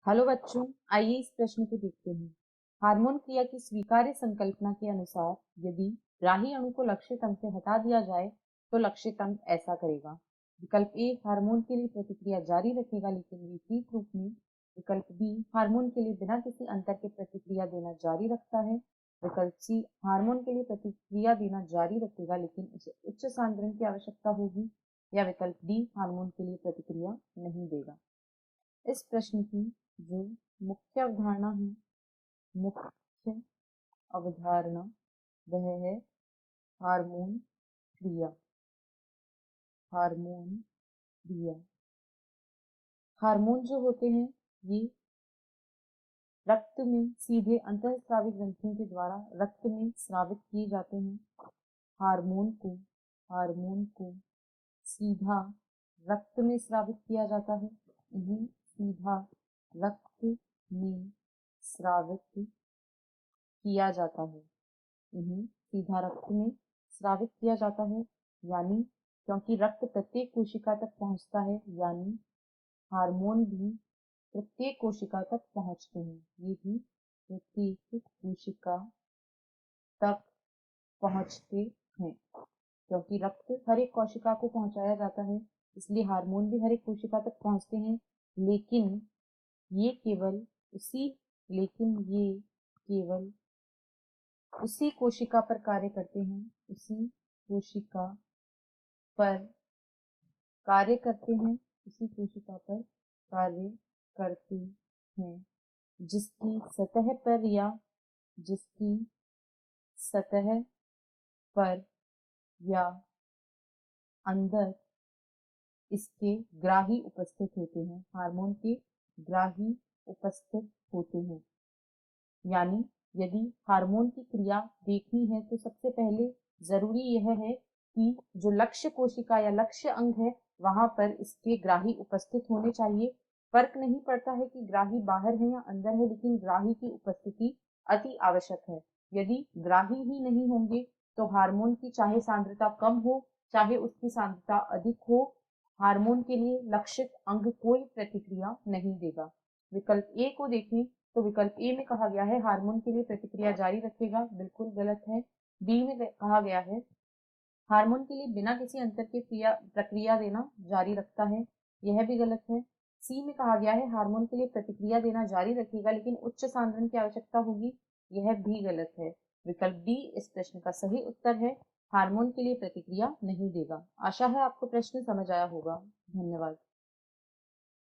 Hello बच्चों, आइए इस प्रश्न को देखते हैं। हार्मोन क्रिया की स्वीकार्य संकल्पना के अनुसार यदि ग्राही अणु को लक्ष्य तंग से हटा दिया जाए तो लक्ष्य तंग ऐसा करेगा। विकल्प ए हार्मोन के लिए प्रतिक्रिया जारी रखेगा लेकिन विपरीत रूप में। विकल्प बी हार्मोन के लिए बिना किसी अंतर के प्रतिक्रिया देना जारी रखता है। विकल्प सी हार्मोन के लिए प्रतिक्रिया देना जारी रखेगा लेकिन उसे उच्च सांद्रण की आवश्यकता होगी। या विकल्प डी हार्मोन के लिए प्रतिक्रिया नहीं देगा। इस प्रश्न की जो मुख्य अवधारणा है मुख्य अवधारणा वह है हार्मोन क्रिया। हार्मोन क्रिया हार्मोन जो होते हैं ये रक्त में सीधे अंतःस्रावी ग्रंथियों के द्वारा रक्त में स्रावित किए जाते हैं। हार्मोन को सीधा रक्त में स्रावित किया जाता है। इन्हें सीधा रक्त में स्रावित किया जाता है। इन्हें सीधा रक्त में स्रावित किया जाता है यानी क्योंकि रक्त प्रत्येक कोशिका तक पहुंचता है यानी हार्मोन भी प्रत्येक कोशिका तक पहुंचते हैं। ये भी प्रत्येक कोशिका तक पहुंचते हैं क्योंकि रक्त हर एक कोशिका को पहुंचाया जाता है, इसलिए हार्मोन भी हर एक कोशिका तक पहुंचते हैं। लेकिन ये केवल उसी कोशिका पर कार्य करते हैं। उसी कोशिका पर कार्य करते हैं उसी कोशिका पर कार्य करते हैं जिसकी सतह पर या अंदर इसके ग्राही उपस्थित होते हैं। हार्मोन के ग्राही उपस्थित होते हैं यानी यदि हार्मोन की क्रिया देखनी है तो सबसे पहले जरूरी यह है कि जो लक्ष्य कोशिका या लक्ष्य अंग है वहां पर इसके ग्राही उपस्थित होने चाहिए। फर्क नहीं पड़ता है कि ग्राही बाहर है या अंदर है, लेकिन ग्राही की उपस्थिति अति आवश्यक है। यदि ग्राही ही नहीं होंगे तो हार्मोन की चाहे सांद्रता कम हो चाहे उसकी सांद्रता अधिक हो, हार्मोन के लिए लक्षित अंग कोई प्रतिक्रिया नहीं देगा। विकल्प ए को देखें तो विकल्प ए में कहा गया है हार्मोन के लिए प्रतिक्रिया जारी रखेगा, बिल्कुल गलत है। बी में कहा गया है हार्मोन के लिए बिना किसी अंतर के प्रक्रिया देना जारी रखता है, यह भी गलत है। सी में कहा गया है हार्मोन के लिए प्रतिक्रिया देना जारी रखेगा लेकिन उच्च सांद्रण की आवश्यकता होगी, यह भी गलत है। विकल्प डी इस प्रश्न का सही उत्तर है, हार्मोन के लिए प्रतिक्रिया नहीं देगा। आशा है आपको प्रश्न समझ आया होगा। धन्यवाद।